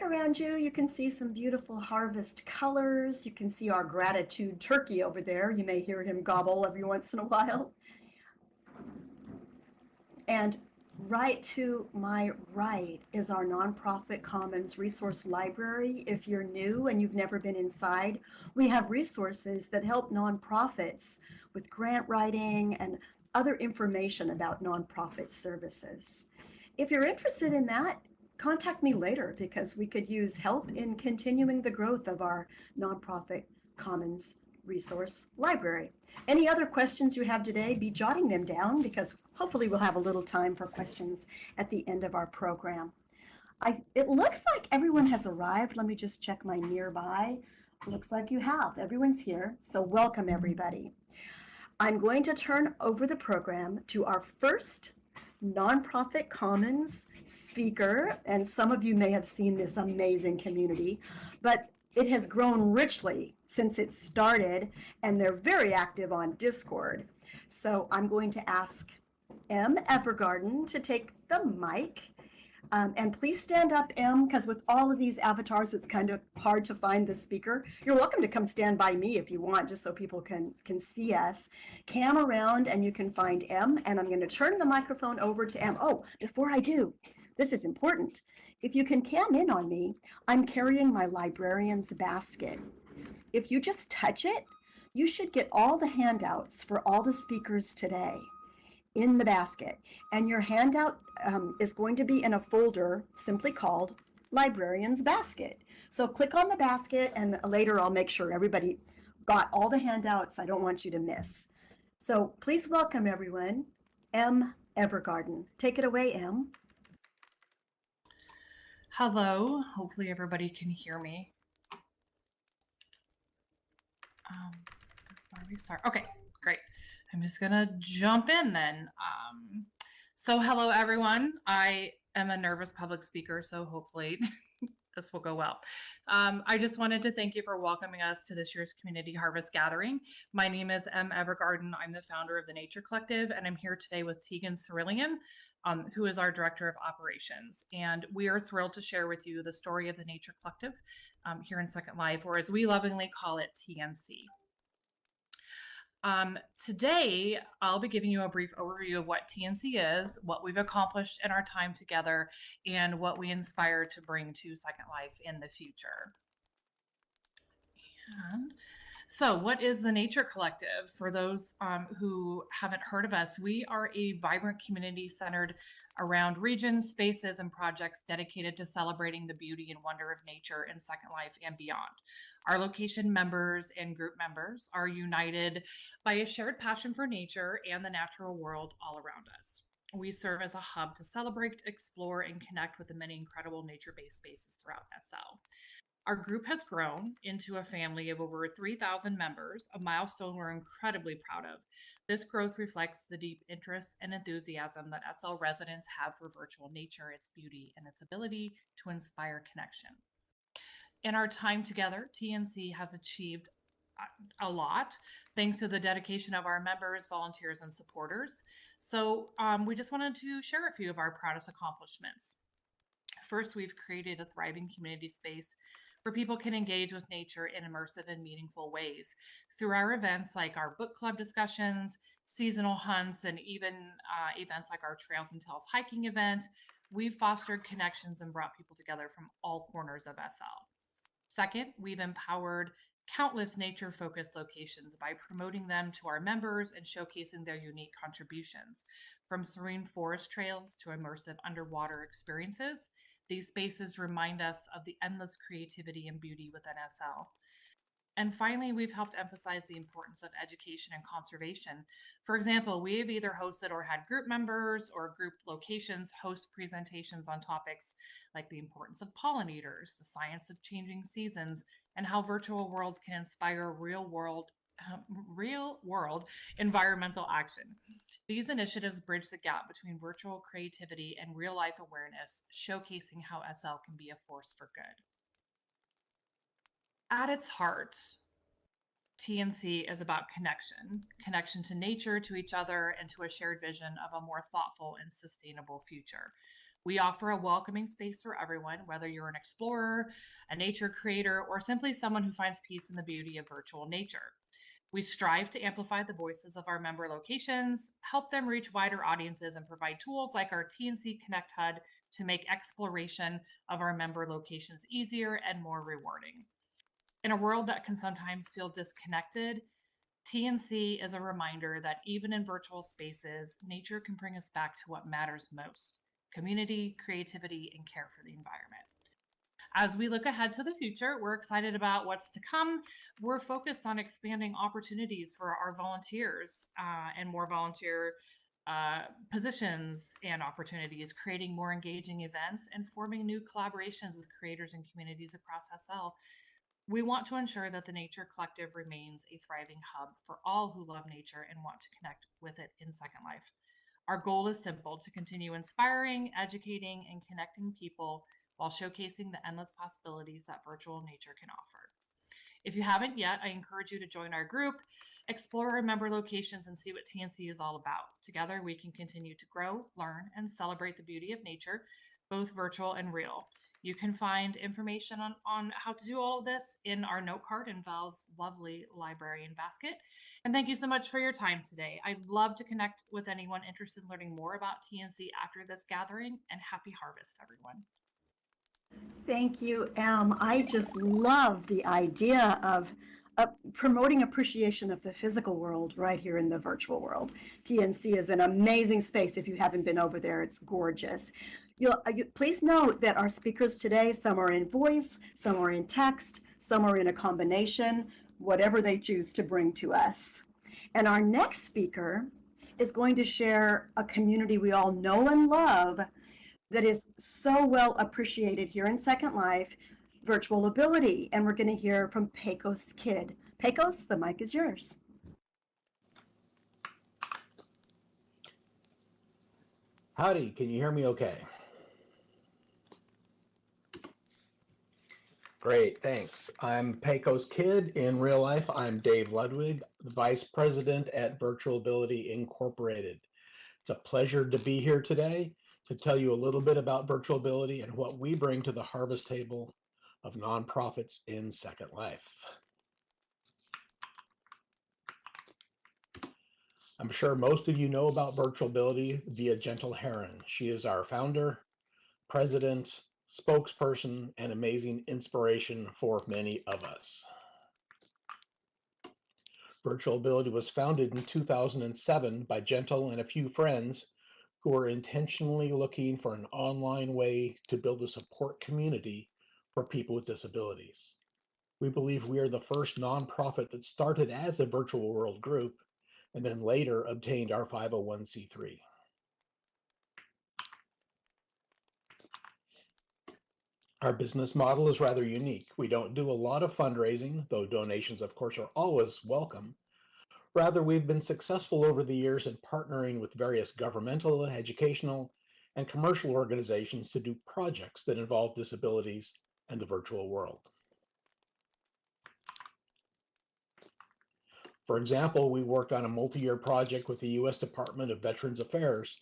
around you, you can see some beautiful harvest colors. You can see our gratitude turkey over there. You may hear him gobble every once in a while. And right to my right is our nonprofit Commons Resource Library. If you're new and you've never been inside, we have resources that help nonprofits with grant writing and other information about nonprofit services. If you're interested in that, contact me later because we could use help in continuing the growth of our nonprofit Commons Resource Library. Any other questions you have today, be jotting them down because hopefully we'll have a little time for questions at the end of our program. It looks like everyone has arrived. Let me just check my nearby. Looks like you have. Everyone's here. So welcome everybody. I'm going to turn over the program to our first Nonprofit Commons speaker, and some of you may have seen this amazing community, but it has grown richly since it started, and they're very active on Discord. So I'm going to ask M. Evergarden to take the mic. And please stand up, M, because with all of these avatars, it's kind of hard to find the speaker. You're welcome to come stand by me if you want, just so people can see us. Cam around and you can find M, and I'm going to turn the microphone over to M. Oh, before I do, this is important. If you can cam in on me, I'm carrying my librarian's basket. If you just touch it, you should get all the handouts for all the speakers today in the basket, and your handout is going to be in a folder simply called Librarian's Basket. So click on the basket, and later I'll make sure everybody got all the handouts. I don't want you to miss. So please welcome everyone, M. Evergarden. Take it away, M. Hello, hopefully everybody can hear me. Before we start, okay, great. I'm just gonna jump in then. So hello everyone. I am a nervous public speaker, so hopefully this will go well. I just wanted to thank you for welcoming us to this year's Community Harvest Gathering. My name is M. Evergarden. I'm the founder of the Nature Collective, and I'm here today with Tegan Cerillion, who is our Director of Operations. And we are thrilled to share with you the story of the Nature Collective here in Second Life, or as we lovingly call it, TNC. Today, I'll be giving you a brief overview of what TNC is, what we've accomplished in our time together, and what we inspire to bring to Second Life in the future. And so what is the Nature Collective? For those who haven't heard of us, we are a vibrant community centered around regions, spaces, and projects dedicated to celebrating the beauty and wonder of nature in Second Life and beyond. Our location members and group members are united by a shared passion for nature and the natural world all around us. We serve as a hub to celebrate, explore, and connect with the many incredible nature-based spaces throughout SL. Our group has grown into a family of over 3,000 members, a milestone we're incredibly proud of. This growth reflects the deep interest and enthusiasm that SL residents have for virtual nature, its beauty, and its ability to inspire connection. In our time together, TNC has achieved a lot thanks to the dedication of our members, volunteers, and supporters. So we just wanted to share a few of our proudest accomplishments. First, we've created a thriving community space where people can engage with nature in immersive and meaningful ways through our events like our book club discussions, seasonal hunts, and even events like our Trails and Tales hiking event. We've fostered connections and brought people together from all corners of SL. Second, we've empowered countless nature-focused locations by promoting them to our members and showcasing their unique contributions. From serene forest trails to immersive underwater experiences, these spaces remind us of the endless creativity and beauty within SL. And finally, we've helped emphasize the importance of education and conservation. For example, we have either hosted or had group members or group locations host presentations on topics like the importance of pollinators, the science of changing seasons, and how virtual worlds can inspire real world environmental action. These initiatives bridge the gap between virtual creativity and real life awareness, showcasing how SL can be a force for good. At its heart, TNC is about connection to nature, to each other, and to a shared vision of a more thoughtful and sustainable future. We offer a welcoming space for everyone, whether you're an explorer, a nature creator, or simply someone who finds peace in the beauty of virtual nature. We strive to amplify the voices of our member locations, help them reach wider audiences, and provide tools like our TNC Connect HUD to make exploration of our member locations easier and more rewarding. In a world that can sometimes feel disconnected, TNC is a reminder that even in virtual spaces, nature can bring us back to what matters most: community, creativity, and care for the environment. As we look ahead to the future, we're excited about what's to come. We're focused on expanding opportunities for our volunteers and more volunteer positions and opportunities, creating more engaging events, and forming new collaborations with creators and communities across SL. We want to ensure that the Nature Collective remains a thriving hub for all who love nature and want to connect with it in Second Life. Our goal is simple: to continue inspiring, educating, and connecting people while showcasing the endless possibilities that virtual nature can offer. If you haven't yet, I encourage you to join our group, explore our member locations, and see what TNC is all about. Together, we can continue to grow, learn, and celebrate the beauty of nature, both virtual and real. You can find information on how to do all of this in our note card in Val's lovely librarian basket. And thank you so much for your time today. I'd love to connect with anyone interested in learning more about TNC after this gathering, and happy harvest, everyone. Thank you, Em. I just love the idea of promoting appreciation of the physical world right here in the virtual world. TNC is an amazing space. If you haven't been over there, it's gorgeous. Please note that our speakers today, some are in voice, some are in text, some are in a combination, whatever they choose to bring to us. And our next speaker is going to share a community we all know and love that is so well appreciated here in Second Life, virtual ability. And we're going to hear from Pecos Kid. Pecos, the mic is yours. Howdy, can you hear me okay? Great, thanks. I'm Pecos Kid. In real life, I'm Dave Ludwig, Vice President at Virtual Ability Incorporated. It's a pleasure to be here today to tell you a little bit about Virtual Ability and what we bring to the harvest table of nonprofits in Second Life. I'm sure most of you know about Virtual Ability via Gentle Heron. She is our founder, president, spokesperson, and amazing inspiration for many of us. Virtual Ability was founded in 2007 by Gentle and a few friends who were intentionally looking for an online way to build a support community for people with disabilities. We believe we are the first nonprofit that started as a virtual world group and then later obtained our 501c3. Our business model is rather unique. We don't do a lot of fundraising, though donations, of course, are always welcome. Rather, we've been successful over the years in partnering with various governmental, educational, and commercial organizations to do projects that involve disabilities and the virtual world. For example, we worked on a multi-year project with the U.S. Department of Veterans Affairs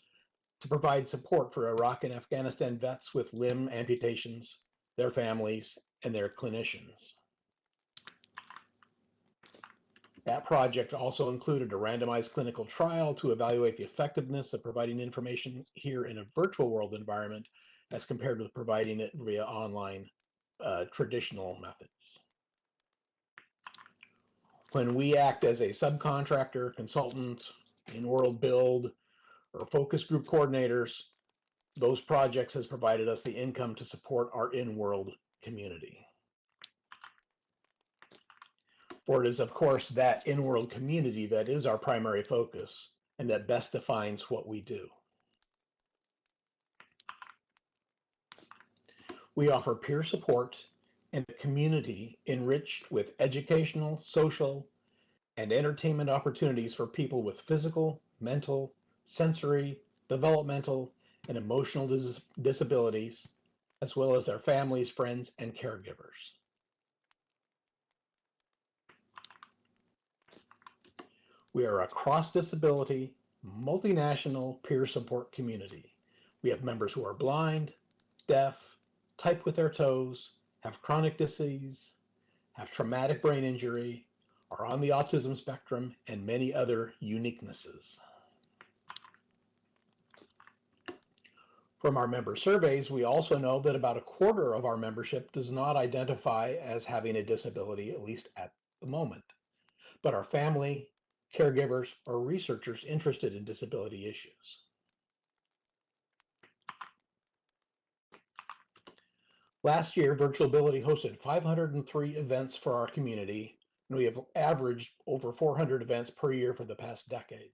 to provide support for Iraq and Afghanistan vets with limb amputations, their families, and their clinicians. That project also included a randomized clinical trial to evaluate the effectiveness of providing information here in a virtual world environment as compared with providing it via online traditional methods. When we act as a subcontractor, consultant, in-world build, or focus group coordinators, those projects has provided us the income to support our in-world community. For it is, of course, that in-world community that is our primary focus and that best defines what we do. We offer peer support and a community enriched with educational, social, and entertainment opportunities for people with physical, mental, sensory, developmental, and emotional disabilities, as well as their families, friends, and caregivers. We are a cross-disability, multinational peer support community. We have members who are blind, deaf, type with their toes, have chronic disease, have traumatic brain injury, are on the autism spectrum, and many other uniquenesses. From our member surveys, we also know that about a quarter of our membership does not identify as having a disability, at least at the moment, but are family, caregivers, or researchers interested in disability issues. Last year, Virtual Ability hosted 503 events for our community, and we have averaged over 400 events per year for the past decade.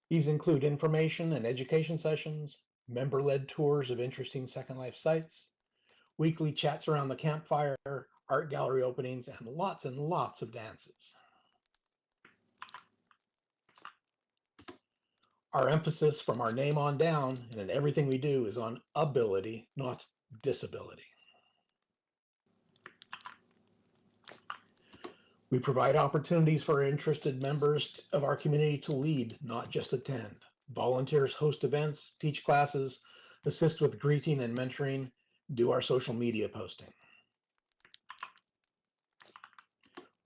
These include information and education sessions, member-led tours of interesting Second Life sites, weekly chats around the campfire, art gallery openings, and lots of dances. Our emphasis from our name on down and in everything we do is on ability, not disability. We provide opportunities for interested members of our community to lead, not just attend. Volunteers host events, teach classes, assist with greeting and mentoring, do our social media posting.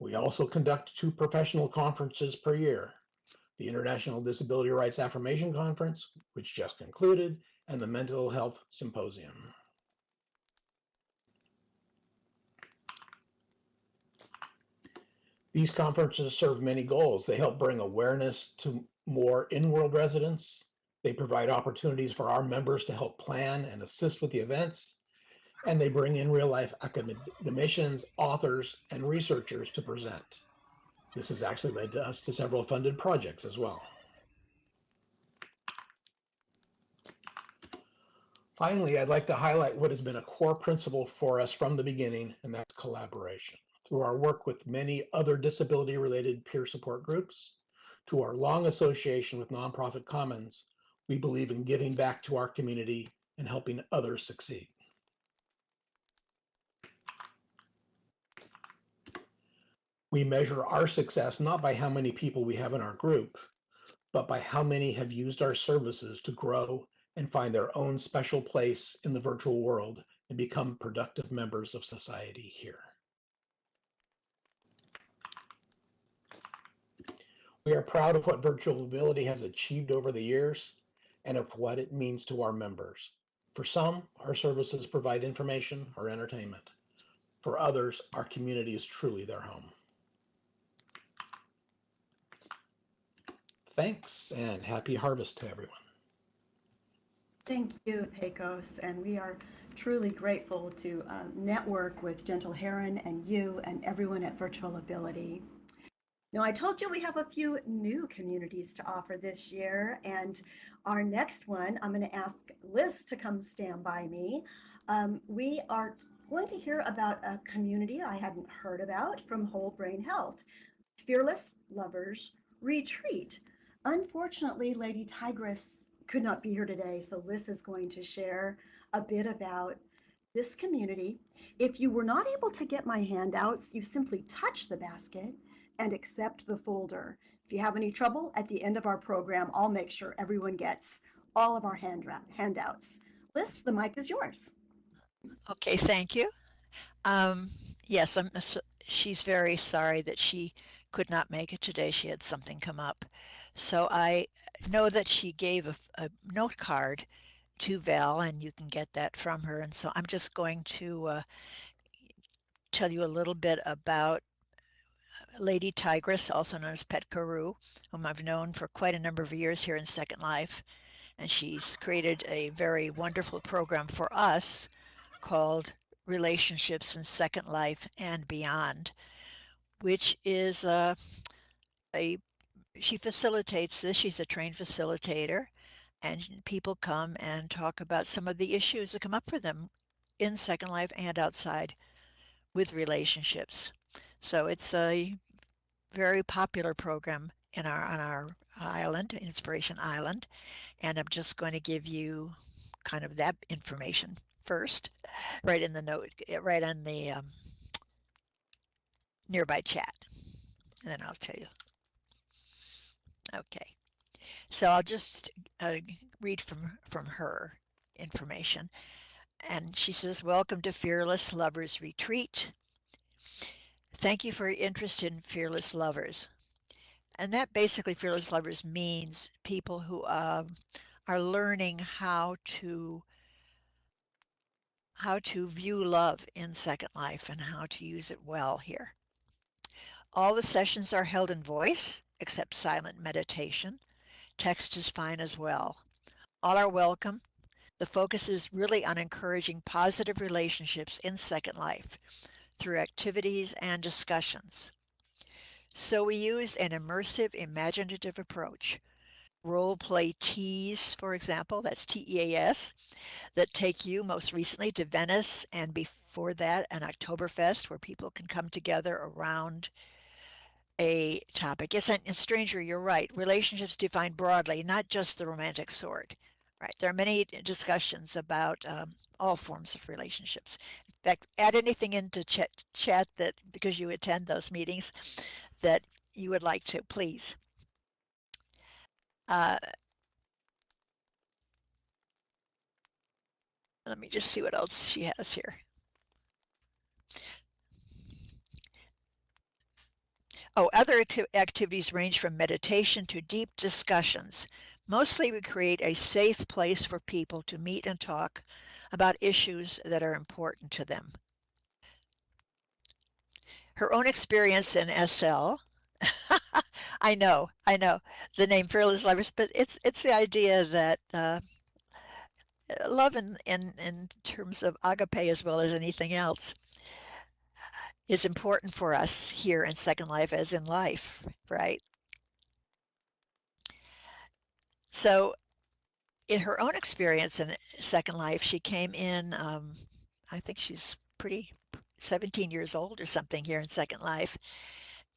We also conduct 2 professional conferences per year, the International Disability Rights Affirmation Conference, which just concluded, and the Mental Health Symposium. These conferences serve many goals. They help bring awareness to more in-world residents. They provide opportunities for our members to help plan and assist with the events. And they bring in real-life academicians, authors, and researchers to present. This has actually led to us to several funded projects as well. Finally, I'd like to highlight what has been a core principle for us from the beginning, and that's collaboration. Through our work with many other disability-related peer support groups, to our long association with Nonprofit Commons, we believe in giving back to our community and helping others succeed. We measure our success not by how many people we have in our group, but by how many have used our services to grow and find their own special place in the virtual world and become productive members of society here. We are proud of what Virtual Ability has achieved over the years and of what it means to our members. For some, our services provide information or entertainment. For others, our community is truly their home. Thanks, and happy harvest to everyone. Thank you, Pecos, and we are truly grateful to network with Gentle Heron and you and everyone at Virtual Ability. Now, I told you we have a few new communities to offer this year, and our next one, I'm going to ask Liz to come stand by me. We are going to hear about a community I hadn't heard about from Whole Brain Health, Fearless Lovers Retreat. Unfortunately, Lady Tigress could not be here today, so Liz is going to share a bit about this community. If you were not able to get my handouts, you simply touch the basket and accept the folder. If you have any trouble, at the end of our program, I'll make sure everyone gets all of our handouts. Liz, the mic is yours. Okay, thank you. Yes, she's very sorry that she could not make it today. She had something come up. So I know that she gave a note card to Val, and you can get that from her. And so I'm just going to tell you a little bit about Lady Tigress, also known as Pet Karoo, whom I've known for quite a number of years here in Second Life. And she's created a very wonderful program for us called Relationships in Second Life and Beyond, which is she facilitates this. She's a trained facilitator, and people come and talk about some of the issues that come up for them in Second Life and outside with relationships. So it's a very popular program on our island, Inspiration Island, and I'm just going to give you kind of that information first, right in the note, right on the nearby chat, and then I'll tell you. Okay, so I'll just read from her. information. And she says, welcome to Fearless Lovers Retreat. Thank you for your interest in Fearless Lovers. And that basically, Fearless Lovers means people who are learning how to view love in Second Life and how to use it well here. All the sessions are held in voice, except silent meditation. Text is fine as well. All are welcome. The focus is really on encouraging positive relationships in Second Life through activities and discussions. So we use an immersive, imaginative approach. Role play teas, for example, that's TEAS, that take you most recently to Venice, and before that, an Oktoberfest where people can come together around a topic. Yes, and stranger, you're right. Relationships defined broadly, not just the romantic sort. Right. There are many discussions about all forms of relationships. In fact, add anything into chat that, because you attend those meetings, that you would like to, please. Let me just see what else she has here. Oh, other activities range from meditation to deep discussions. Mostly we create a safe place for people to meet and talk about issues that are important to them. Her own experience in SL, I know, the name Fearless Lovers, but it's the idea that love in terms of agape as well as anything else is important for us here in Second Life as in life, right? So in her own experience in Second Life, she came in, I think she's 17 years old or something here in Second Life.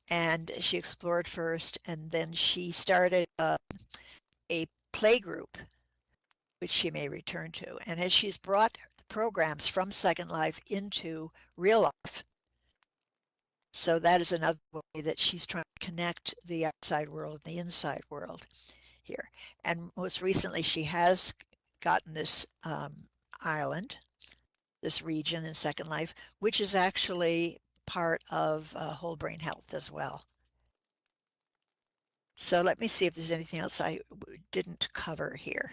And she explored first, and then she started a play group, which she may return to. And as she's brought the programs from Second Life into real life, so that is another way that she's trying to connect the outside world and the inside world here. And most recently, she has gotten this island, this region in Second Life, which is actually part of whole brain health as well. So let me see if there's anything else I didn't cover here.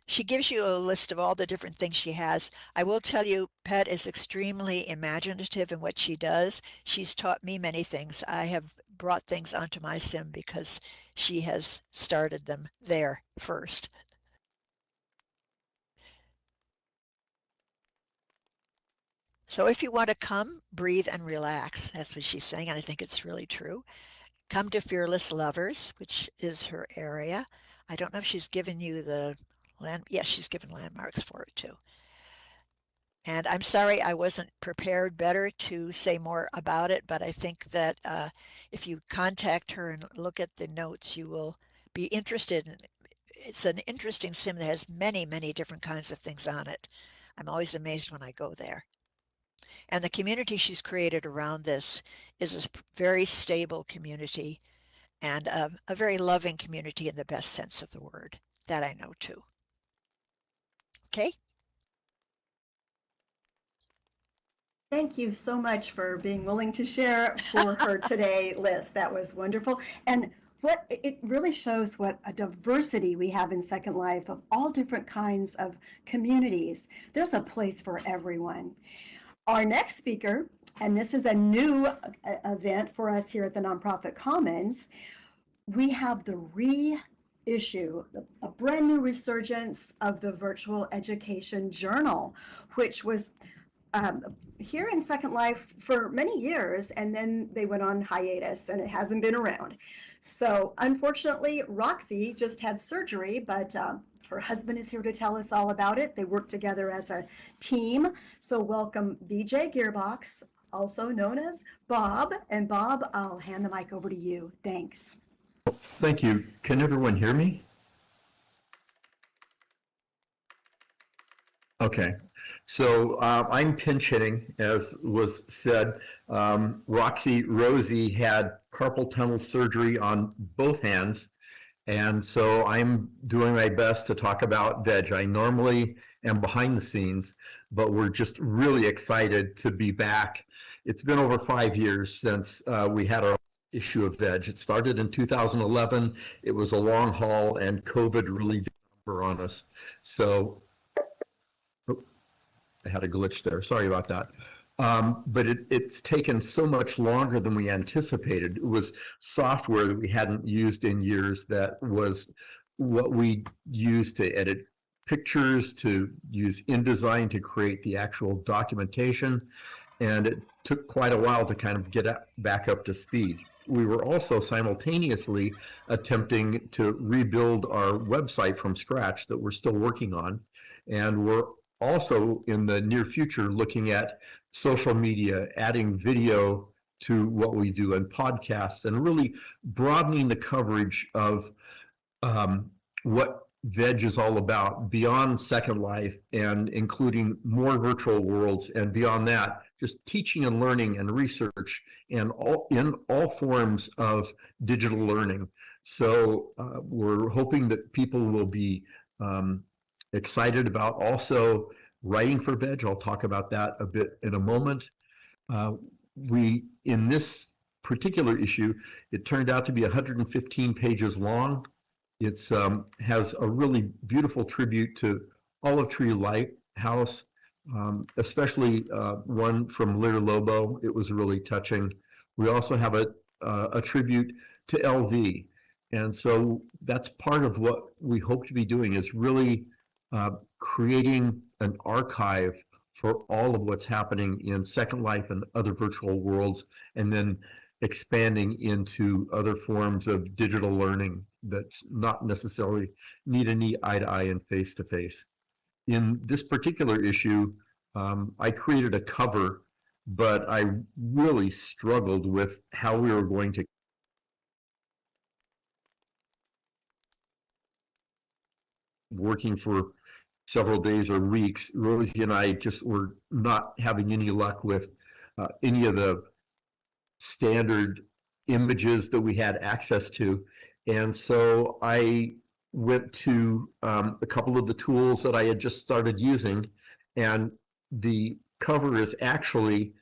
She gives you a list of all the different things she has. I will tell you, Pet is extremely imaginative in what she does. She's taught me many things. I have brought things onto my sim because she has started them there first. So if you want to come, breathe and relax, that's what she's saying, and I think it's really true. Come to Fearless Lovers, which is her area. I don't know if she's given you the yes, she's given landmarks for it too. And I'm sorry I wasn't prepared better to say more about it, but I think that if you contact her and look at the notes, you will be interested in. It's an interesting sim that has many, many different kinds of things on it. I'm always amazed when I go there. And the community she's created around this is a very stable community and a very loving community in the best sense of the word. That I know too. Okay? Thank you so much for being willing to share for her today, Liz. That was wonderful. And what it really shows what a diversity we have in Second Life of all different kinds of communities. There's a place for everyone. Our next speaker, and this is a new event for us here at the Nonprofit Commons, we have the reissue, a brand new resurgence of the Virtual Education Journal, which was here in Second Life for many years, and then they went on hiatus and it hasn't been around. So unfortunately, Roxy just had surgery, but her husband is here to tell us all about it. They work together as a team. So welcome BJ Gearbox, also known as Bob. And Bob, I'll hand the mic over to you. Thanks. Thank you. Can everyone hear me? Okay. So I'm pinch hitting, as was said. Rosie had carpal tunnel surgery on both hands, And so I'm doing my best to talk about veg. I normally am behind the scenes, but we're just really excited to be back. It's been over 5 years since we had our issue of veg. It started in 2011. It was a long haul, and COVID really did a number on us. So I had a glitch there. Sorry about that. But it's taken so much longer than we anticipated. It was software that we hadn't used in years that was what we used to edit pictures, to use InDesign to create the actual documentation. And it took quite a while to kind of get back up to speed. We were also simultaneously attempting to rebuild our website from scratch that we're still working on. And we're also in the near future looking at social media, adding video to what we do, and podcasts, and really broadening the coverage of what veg is all about beyond Second Life, and including more virtual worlds, and beyond that, just teaching and learning and research, and in all forms of digital learning. So we're hoping that people will be excited about also writing for veg. I'll talk about that a bit in a moment. In this particular issue, it turned out to be 115 pages long. It has a really beautiful tribute to Olive Tree Lighthouse, especially one from Lear Lobo. It was really touching. We also have a tribute to LV. And so that's part of what we hope to be doing, is really creating an archive for all of what's happening in Second Life and other virtual worlds, and then expanding into other forms of digital learning that's not necessarily need any eye-to-eye and face-to-face. In this particular issue, I created a cover, but I really struggled with how we were going to working for several days or weeks. Rosie and I just were not having any luck with any of the standard images that we had access to. And so I went to a couple of the tools that I had just started using, and the cover is actually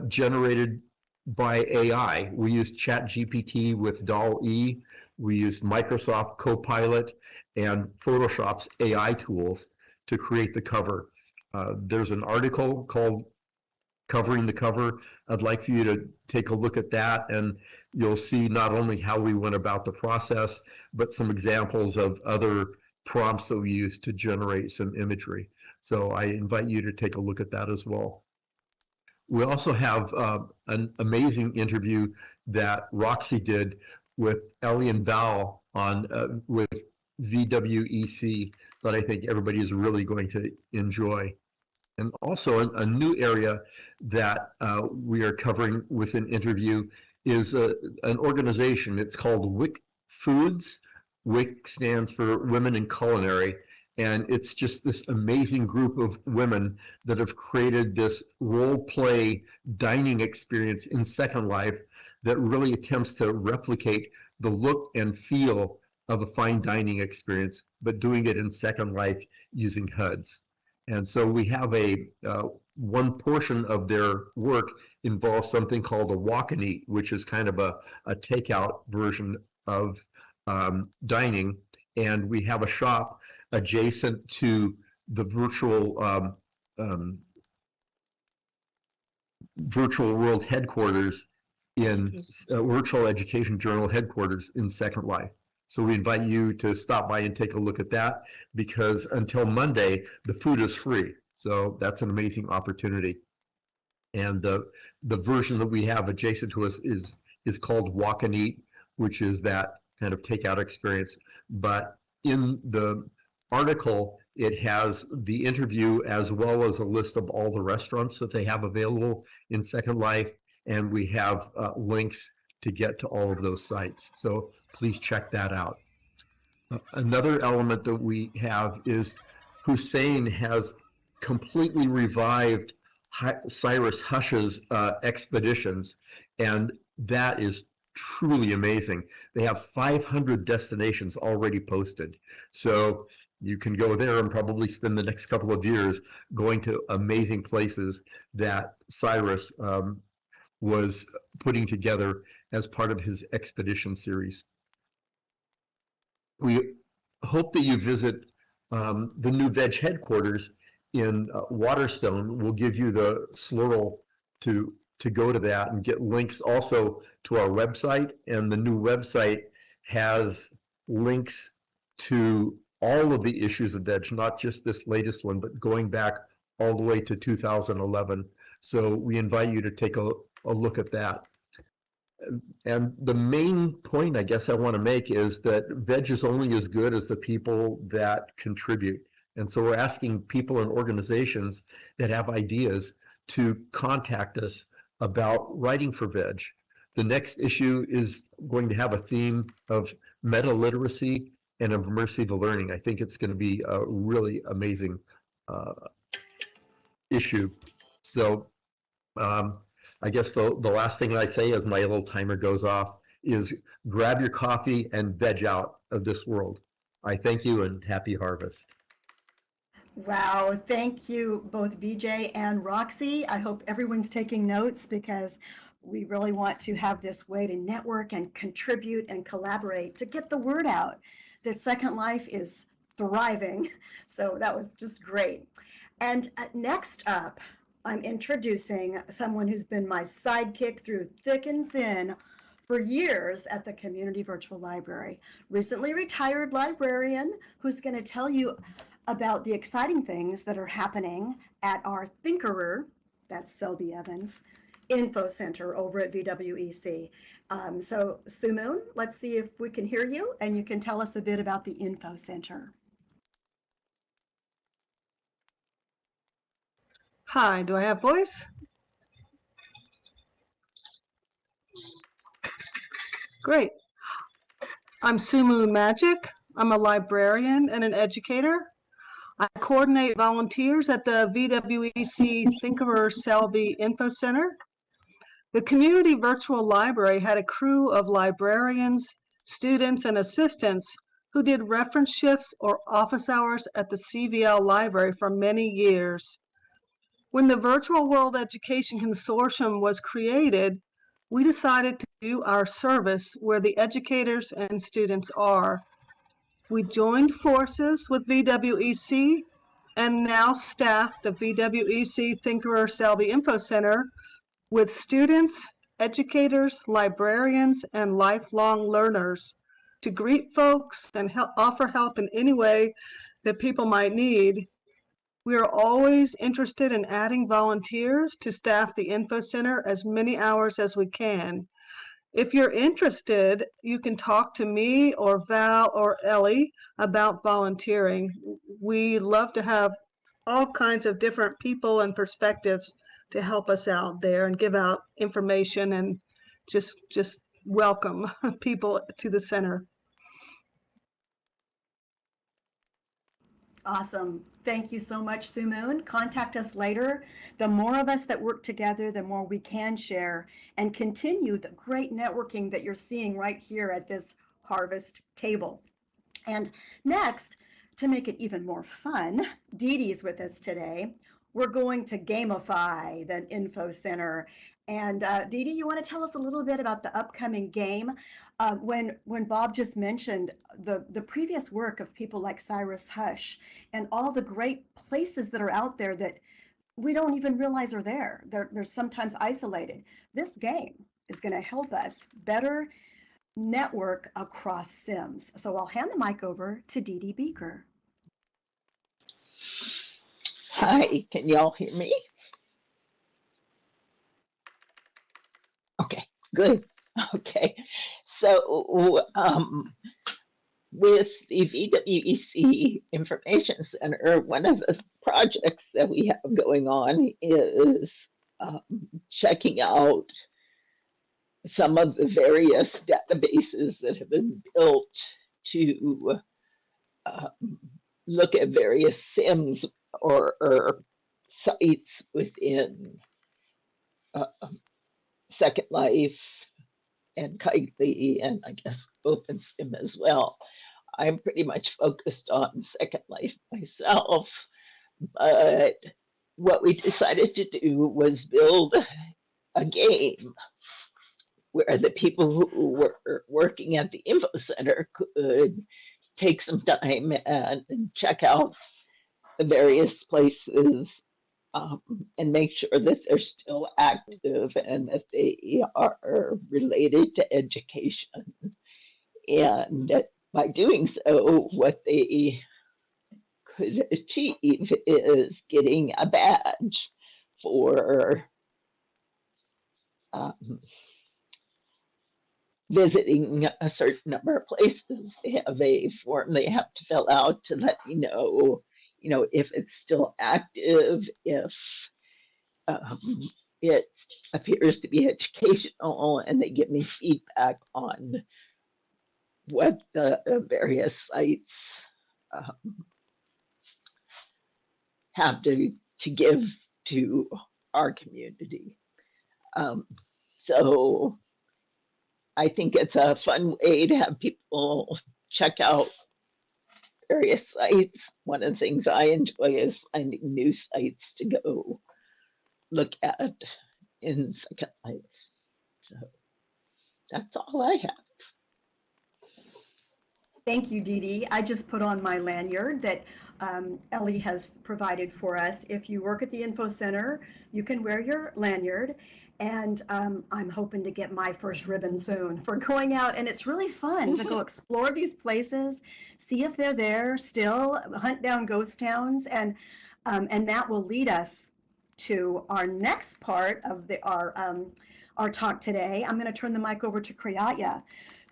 generated by AI. We used ChatGPT with DALL-E. We used Microsoft Copilot and Photoshop's AI tools to create the cover. There's an article called Covering the Cover. I'd like for you to take a look at that, and you'll see not only how we went about the process, but some examples of other prompts that we used to generate some imagery. So I invite you to take a look at that as well. We also have an amazing interview that Roxy did with Ellie and Val on with VWEC that I think everybody is really going to enjoy. And also a new area that we are covering with an interview is an organization. It's called WIC Foods. WIC stands for Women in Culinary. And it's just this amazing group of women that have created this role-play dining experience in Second Life that really attempts to replicate the look and feel of a fine dining experience, but doing it in Second Life using HUDs. And so we have one portion of their work involves something called a walk and eat, which is kind of a takeout version of dining. And we have a shop adjacent to the virtual world headquarters in Virtual Education Journal headquarters in Second Life. So we invite you to stop by and take a look at that, because until Monday, the food is free. So that's an amazing opportunity. And the version that we have adjacent to us is called Walk and Eat, which is that kind of takeout experience. But in the article, it has the interview as well as a list of all the restaurants that they have available in Second Life. And we have links to get to all of those sites. So please check that out. Another element that we have is Hussein has completely revived Cyrus Hush's expeditions, and that is truly amazing. They have 500 destinations already posted. So you can go there and probably spend the next couple of years going to amazing places that Cyrus was putting together as part of his expedition series. We hope that you visit the new VEG headquarters in Waterstone. We'll give you the SLURL to go to that and get links also to our website. And the new website has links to all of the issues of VEG, not just this latest one, but going back all the way to 2011. So we invite you to take a look at that. And the main point I guess I want to make is that VEG is only as good as the people that contribute. And so we're asking people and organizations that have ideas to contact us about writing for VEG. The next issue is going to have a theme of meta literacy and of immersive learning. I think it's going to be a really amazing issue. So I guess the last thing I say as my little timer goes off is grab your coffee and veg out of this world. I thank you and happy harvest. Wow, thank you both BJ and Roxy. I hope everyone's taking notes because we really want to have this way to network and contribute and collaborate to get the word out that Second Life is thriving. So that was just great. And next up, I'm introducing someone who's been my sidekick through thick and thin for years at the Community Virtual Library. Recently retired librarian who's going to tell you about the exciting things that are happening at our Thinkerer, that's Selby Evans, Info Center over at VWEC. So Sumoon, let's see if we can hear you and you can tell us a bit about the Info Center. Hi, do I have voice? Great. I'm Sumoon Magic. I'm a librarian and an educator. I coordinate volunteers at the VWEC Thinkerer Selby Info Center. The Community Virtual Library had a crew of librarians, students, and assistants who did reference shifts or office hours at the CVL library for many years. When the Virtual World Education Consortium was created, we decided to do our service where the educators and students are. We joined forces with VWEC and now staff the VWEC Thinkerer Selby Info Center with students, educators, librarians, and lifelong learners to greet folks and offer help in any way that people might need. We are always interested in adding volunteers to staff the Info Center as many hours as we can. If you're interested, you can talk to me or Val or Ellie about volunteering. We love to have all kinds of different people and perspectives to help us out there and give out information and just welcome people to the center. Awesome. Thank you so much, Sumoon. Contact us later. The more of us that work together, the more we can share and continue the great networking that you're seeing right here at this harvest table. And next, to make it even more fun, Dee Dee's with us today. We're going to gamify the Info Center. And Dee Dee, you want to tell us a little bit about the upcoming game? When Bob just mentioned the previous work of people like Cyrus Hush and all the great places that are out there that we don't even realize are there. They're sometimes isolated. This game is going to help us better network across Sims. So I'll hand the mic over to Dee Dee Beaker. Hi, can y'all hear me? Okay, good. Okay, so with the VWEC Information Center, one of the projects that we have going on is checking out some of the various databases that have been built to look at various Sims or sites within Second Life and Kitely, and I guess OpenSim as well. I'm pretty much focused on Second Life myself, but what we decided to do was build a game where the people who were working at the info center could take some time and check out the various places, and make sure that they're still active and that they are related to education. And by doing so, what they could achieve is getting a badge for um, visiting a certain number of places. They have a form they have to fill out to let you know, if it's still active, if it appears to be educational, and they give me feedback on what the various sites um, have to give to our community. Um, so I think it's a fun way to have people check out various sites. One of the things I enjoy is finding new sites to go look at in Second Life. So that's all I have. Thank you, Dee Dee. I just put on my lanyard that Ellie has provided for us. If you work at the info center, you can wear your lanyard. And I'm hoping to get my first ribbon soon for going out. And it's really fun to go explore these places, see if they're there still, hunt down ghost towns. And that will lead us to our next part of our talk today. I'm going to turn the mic over to Kriyatya.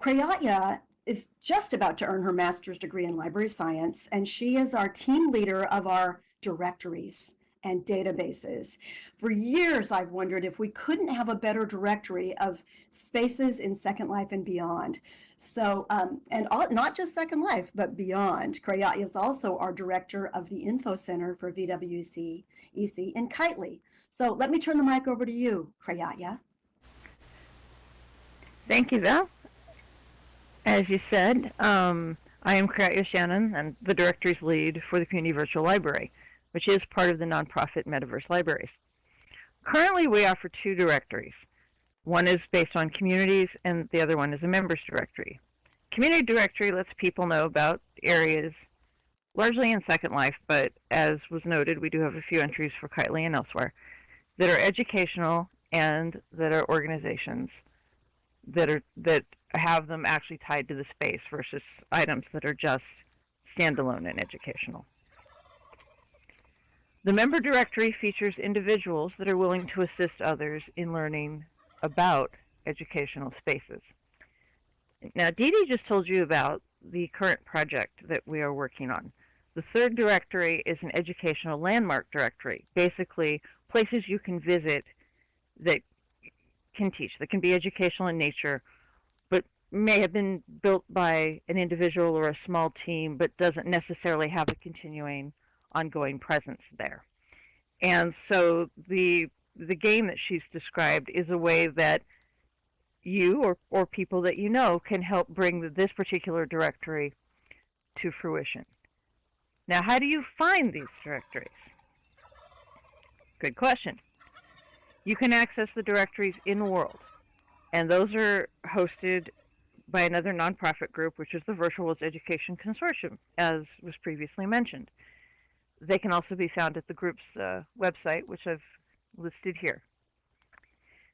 Kriyatya is just about to earn her master's degree in library science, and she is our team leader of our directories and databases. For years, I've wondered if we couldn't have a better directory of spaces in Second Life and beyond. So, not just Second Life, but beyond. Kriyatya is also our director of the Info Center for VWC EC in Kitely. So let me turn the mic over to you, Kriyatya. Thank you, Val. As you said, I am Kriyatya Shannon, and the directories lead for the Community Virtual Library, which is part of the nonprofit Metaverse Libraries. Currently, we offer two directories. One is based on communities, and the other one is a members directory. Community directory lets people know about areas, largely in Second Life, but as was noted, we do have a few entries for Kitely and elsewhere, that are educational and that are organizations that have them actually tied to the space versus items that are just standalone and educational. The member directory features individuals that are willing to assist others in learning about educational spaces. Now, Dee Dee just told you about the current project that we are working on. The third directory is an educational landmark directory, basically places you can visit that can teach, that can be educational in nature, but may have been built by an individual or a small team, but doesn't necessarily have a continuing ongoing presence there. And so the game that she's described is a way that you or people that you know can help bring this particular directory to fruition. Now, how do you find these directories? Good question. You can access the directories in World, and those are hosted by another nonprofit group, which is the Virtual Worlds Education Consortium, as was previously mentioned. They can also be found at the group's website, which I've listed here.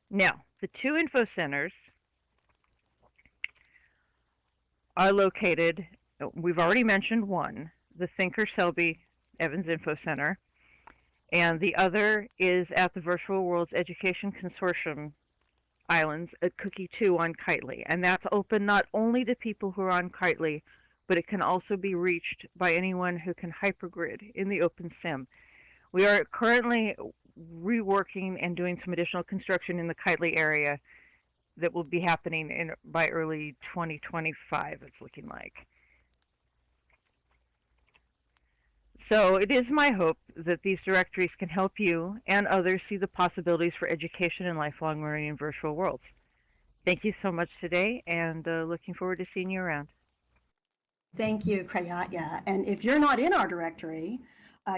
Now, the two info centers are located, we've already mentioned one, the Thinker Selby Evans Info Center, and the other is at the Virtual Worlds Education Consortium Islands at Cookie 2 on Kitely. And that's open not only to people who are on Kitely, but it can also be reached by anyone who can hypergrid in the OpenSim. We are currently reworking and doing some additional construction in the Kitely area that will be happening by early 2025, it's looking like. So it is my hope that these directories can help you and others see the possibilities for education and lifelong learning in virtual worlds. Thank you so much today, and looking forward to seeing you around. Thank you, Krayatya. And if you're not in our directory,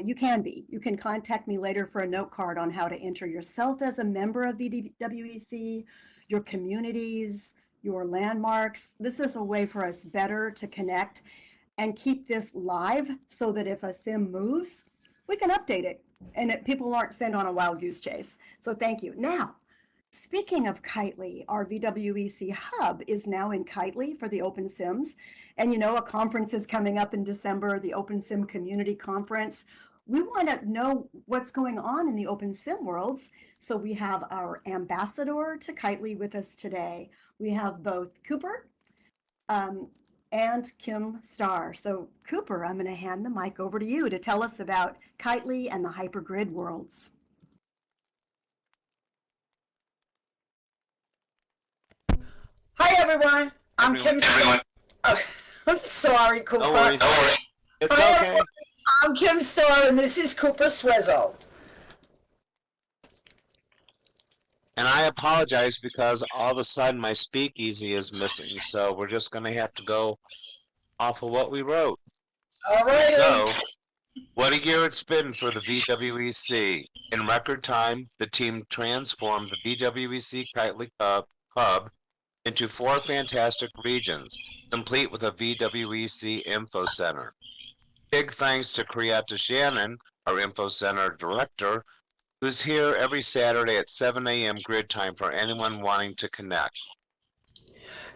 you can be. You can contact me later for a note card on how to enter yourself as a member of VWEC, your communities, your landmarks. This is a way for us better to connect and keep this live so that if a sim moves, we can update it and people aren't sent on a wild goose chase. So thank you. Now, speaking of Kitely, our VWEC hub is now in Kitely for the Open Sims. And you know, a conference is coming up in December, the Open Sim Community Conference. We want to know what's going on in the Open Sim worlds. So we have our ambassador to Kitely with us today. We have both Cooper and Kim Starr. So Cooper, I'm going to hand the mic over to you to tell us about Kitely and the hypergrid worlds. Hi everyone, I'm Kim. Oh, I'm sorry, Cooper. No worries. It's Hi, okay. everyone. I'm Kim Starr, and this is Cooper Swizzle. And I apologize because all of a sudden my speakeasy is missing, so we're just going to have to go off of what we wrote. All right. So, what a year it's been for the VWEC. In record time, the team transformed the VWEC Kitely Hub into 4 fantastic regions, complete with a VWEC Info Center. Big thanks to Kriyata Shannon, our Info Center director, who's here every Saturday at 7 a.m. grid time for anyone wanting to connect.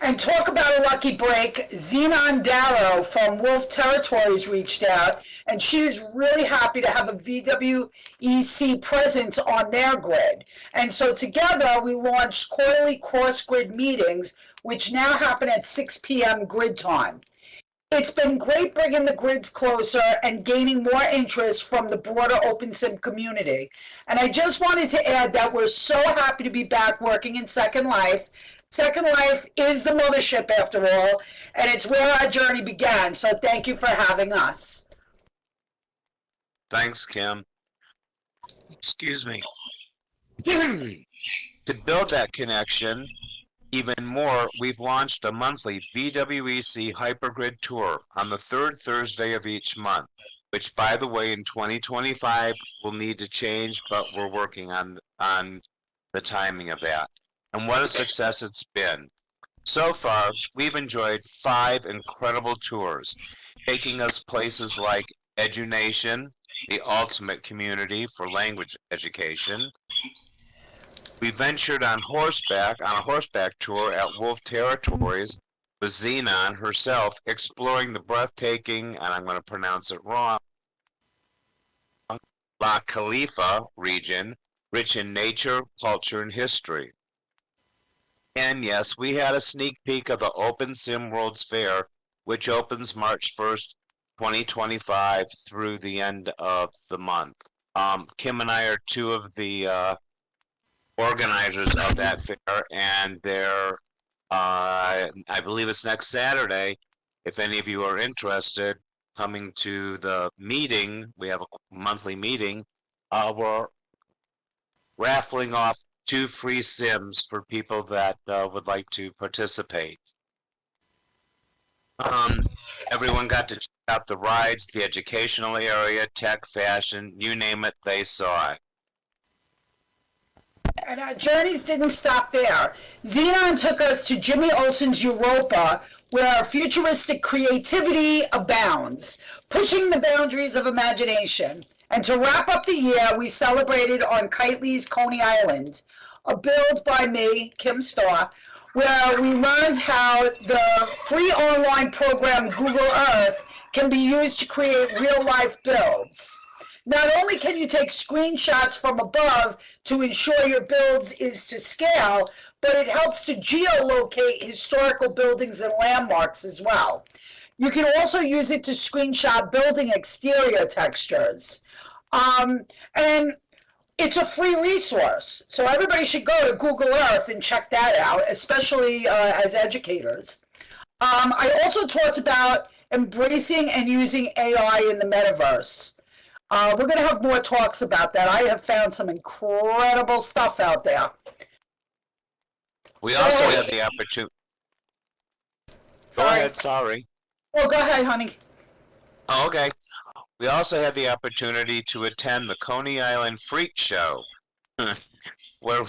And talk about a lucky break, Xenon Darrow from Wolf Territories reached out, and she was really happy to have a VWEC presence on their grid. And so together we launched quarterly cross-grid meetings, which now happen at 6 p.m. grid time. It's been great bringing the grids closer and gaining more interest from the broader OpenSim community. And I just wanted to add that we're so happy to be back working in Second Life. Second Life is the mothership after all, and it's where our journey began. So thank you for having us. Thanks, Kim. Excuse me. To build that connection even more, we've launched a monthly VWEC Hypergrid Tour on the 3rd Thursday of each month, which, by the way, in 2025 will need to change, but we're working on the timing of that. And what a success it's been. So far, we've enjoyed 5 incredible tours, taking us places like EduNation, the ultimate community for language education. We ventured on a horseback tour at Wolf Territories with Xenon herself, exploring the breathtaking, and I'm going to pronounce it wrong, La Khalifa region, rich in nature, culture, and history. And yes, we had a sneak peek of the Open Sim World's Fair, which opens March 1st, 2025 through the end of the month. Kim and I are 2 of the organizers of that fair, and they're, I believe it's next Saturday, if any of you are interested, coming to the meeting. We have a monthly meeting. We're raffling off 2 free Sims for people that would like to participate. Everyone got to check out the rides, the educational area, tech, fashion, you name it, they saw it. And our journeys didn't stop there. Xenon took us to Jimmy Olsen's Europa, where futuristic creativity abounds, pushing the boundaries of imagination. And to wrap up the year, we celebrated on Kitely's Coney Island, a build by me, Kim Starr, where we learned how the free online program Google Earth can be used to create real-life builds. Not only can you take screenshots from above to ensure your build is to scale, but it helps to geolocate historical buildings and landmarks as well. You can also use it to screenshot building exterior textures. And it's a free resource, so everybody should go to Google Earth and check that out, especially as educators. I also talked about embracing and using AI in the metaverse. We're going to have more talks about that. I have found some incredible stuff out there. We Go also ahead. had the opportunity. Go Sorry. ahead, sorry. Oh, go ahead, honey. Oh, okay. We also had the opportunity to attend the Coney Island Freak Show, where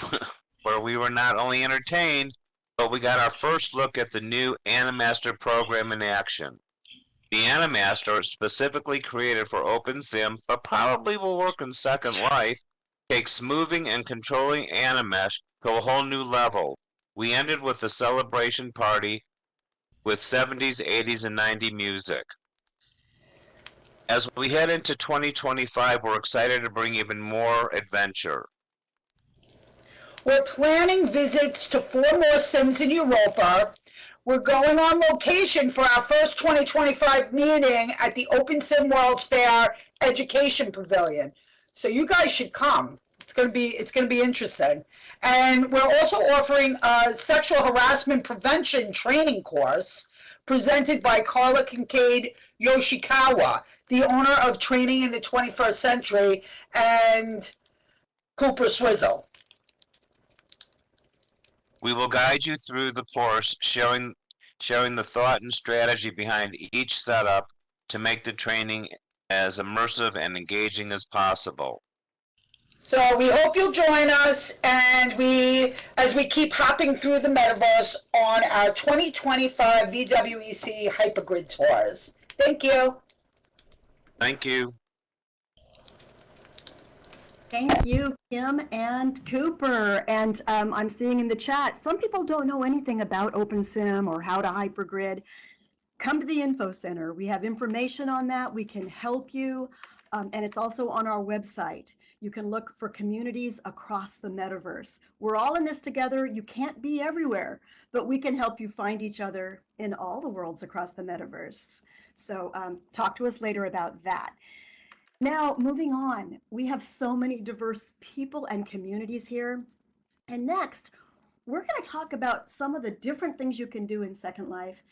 where we were not only entertained, but we got our first look at the new Animaster program in action. The Animaster, specifically created for OpenSim, but probably will work in Second Life, takes moving and controlling Animesh to a whole new level. We ended with a celebration party with 70s, 80s, and 90s music. As we head into 2025, we're excited to bring even more adventure. We're planning visits to 4 more Sims in Europa. We're going on location for our first 2025 meeting at the Open Sim World's Fair Education Pavilion. So you guys should come. It's gonna be interesting. And we're also offering a sexual harassment prevention training course presented by Carla Kincaid Yoshikawa, the owner of Training in the 21st Century, and Cooper Swizzle. We will guide you through the course, sharing the thought and strategy behind each setup to make the training as immersive and engaging as possible. So we hope you'll join us, and as we keep hopping through the metaverse on our 2025 VWEC Hypergrid tours. Thank you. Thank you. Thank you, Kim and Cooper. And I'm seeing in the chat, some people don't know anything about OpenSim or how to hypergrid. Come to the Info Center. We have information on that. We can help you. And it's also on our website. You can look for communities across the metaverse. We're all in this together. You can't be everywhere, but we can help you find each other in all the worlds across the metaverse. So talk to us later about that. Now, moving on, we have so many diverse people and communities here. And next, we're going to talk about some of the different things you can do in Second Life.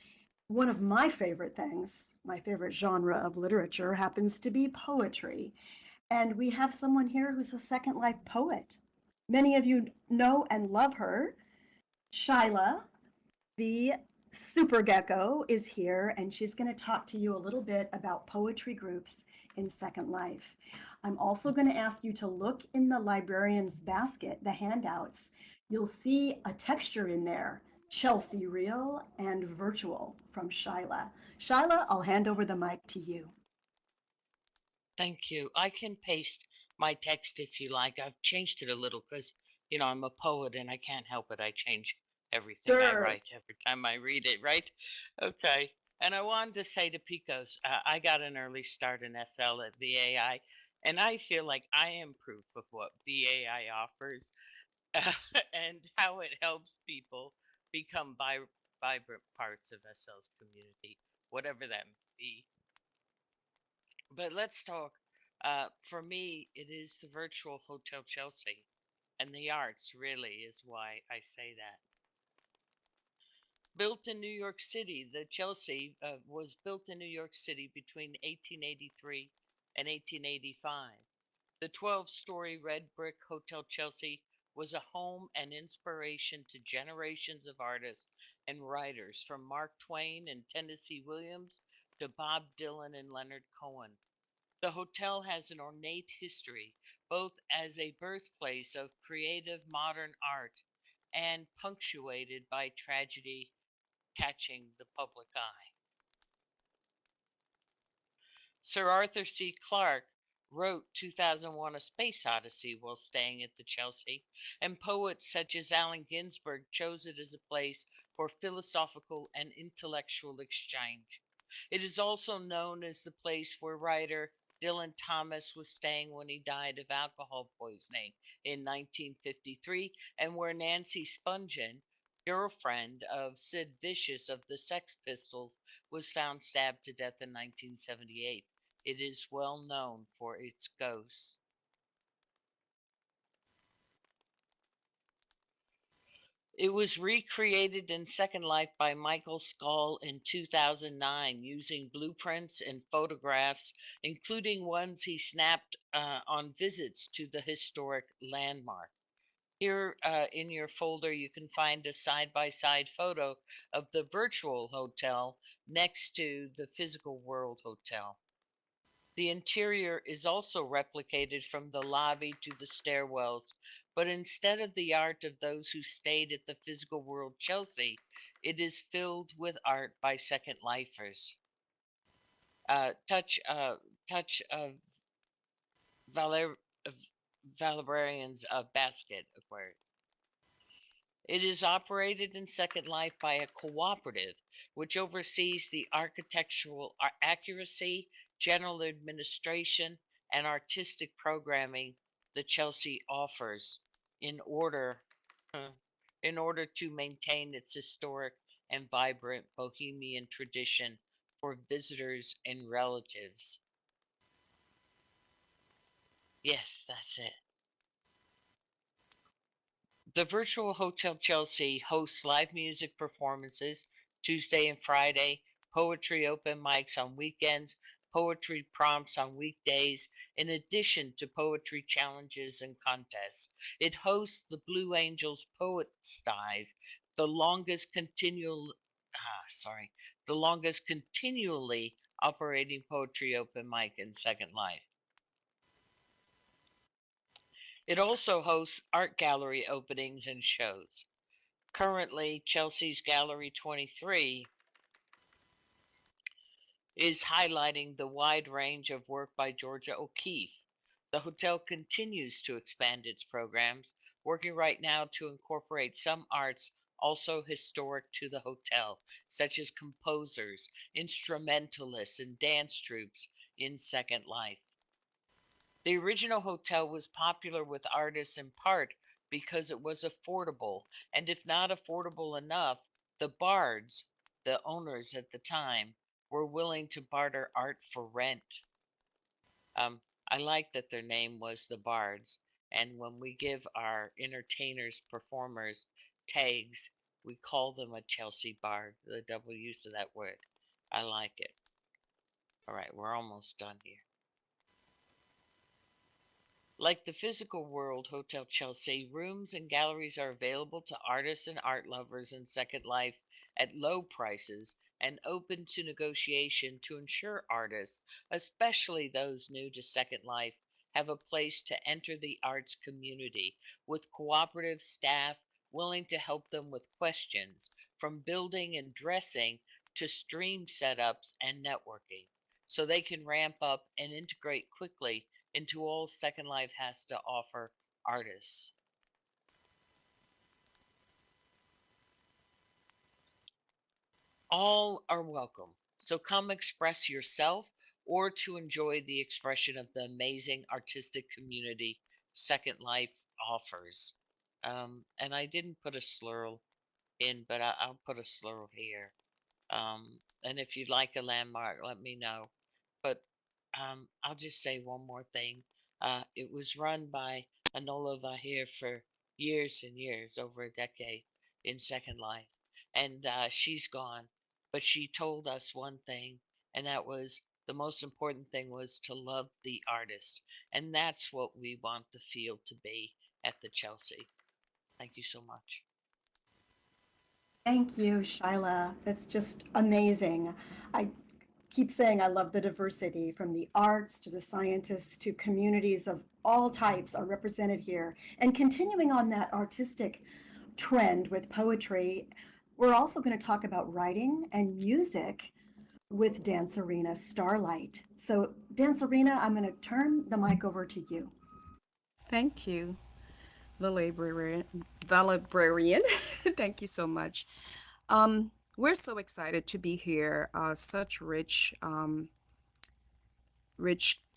One of my favorite things, my favorite genre of literature, happens to be poetry. And we have someone here who's a Second Life poet. Many of you know and love her. Shyla, the super gecko, is here, and she's going to talk to you a little bit about poetry groups in Second Life. I'm also going to ask you to look in the librarian's basket, the handouts. You'll see a texture in there, Chelsea Real and Virtual from Shyla. Shyla, I'll hand over the mic to you. Thank you. I can paste my text if you like. I've changed it a little because, I'm a poet and I can't help it. I change everything I Sure. write every time I read it, right? Okay. And I wanted to say to Picos, I got an early start in SL at VAI, and I feel like I am proof of what VAI offers and how it helps people become vibrant parts of SL's community, whatever that may be. But let's talk. For me, it is the virtual Hotel Chelsea, and the arts really is why I say that. Built in New York City, the Chelsea was built in New York City between 1883 and 1885. The 12-story red brick Hotel Chelsea was a home and inspiration to generations of artists and writers, from Mark Twain and Tennessee Williams to Bob Dylan and Leonard Cohen. The hotel has an ornate history, both as a birthplace of creative modern art and punctuated by tragedy catching the public eye. Sir Arthur C. Clarke wrote 2001: A Space Odyssey while staying at the Chelsea, and poets such as Allen Ginsberg chose it as a place for philosophical and intellectual exchange. It is also known as the place where writer Dylan Thomas was staying when he died of alcohol poisoning in 1953, and where Nancy Spungen, girlfriend of Sid Vicious of the Sex Pistols, was found stabbed to death in 1978. It is well known for its ghosts. It was recreated in Second Life by Michael Skull in 2009 using blueprints and photographs, including ones he snapped on visits to the historic landmark. Here in your folder, you can find a side-by-side photo of the virtual hotel next to the physical world hotel. The interior is also replicated from the lobby to the stairwells, but instead of the art of those who stayed at the physical world Chelsea, it is filled with art by Second Lifers. Touch of Valer- of Valerian's Basket Aquarium. It is operated in Second Life by a cooperative which oversees the architectural accuracy, general administration, and artistic programming the Chelsea offers in order in order to maintain its historic and vibrant bohemian tradition for visitors and relatives. Yes, that's it. The Virtual Hotel Chelsea hosts live music performances Tuesday and Friday, poetry open mics on weekends, poetry prompts on weekdays, in addition to poetry challenges and contests. It hosts the Blue Angels Poets Dive, the longest the longest continually operating poetry open mic in Second Life. It also hosts art gallery openings and shows. Currently, Chelsea's Gallery 23 is highlighting the wide range of work by Georgia O'Keeffe. The hotel continues to expand its programs, working right now to incorporate some arts also historic to the hotel, such as composers, instrumentalists, and dance troupes in Second Life. The original hotel was popular with artists in part because it was affordable, and if not affordable enough, the bards, the owners at the time, were willing to barter art for rent. Um, I like that their name was the bards, and when we give our entertainers, performers tags, we call them a Chelsea bard, the double use of that word. I like it. All right, we're almost done here. Like the physical world, Hotel Chelsea, rooms and galleries are available to artists and art lovers in Second Life at low prices and open to negotiation to ensure artists, especially those new to Second Life, have a place to enter the arts community with cooperative staff willing to help them with questions from building and dressing to stream setups and networking so they can ramp up and integrate quickly into all Second Life has to offer artists. All are welcome, so come express yourself or to enjoy the expression of the amazing artistic community Second Life offers. And I didn't put a slur in, but I'll put a slur here. And if you'd like a landmark, let me know. But I'll just say one more thing. It was run by Anola Vahir for years and years, over a decade in Second Life. And she's gone. But she told us one thing, and that was the most important thing was to love the artist. And that's what we want the field to be at the Chelsea. Thank you so much. Thank you, Shyla. That's just amazing. I keep saying I love the diversity from the arts to the scientists to communities of all types are represented here. And continuing on that artistic trend with poetry, we're also going to talk about writing and music with Dance Arena Starlight. So, Dance Arena, I'm going to turn the mic over to you. Thank you, the librarian. Thank you so much. We're so excited to be here. Such rich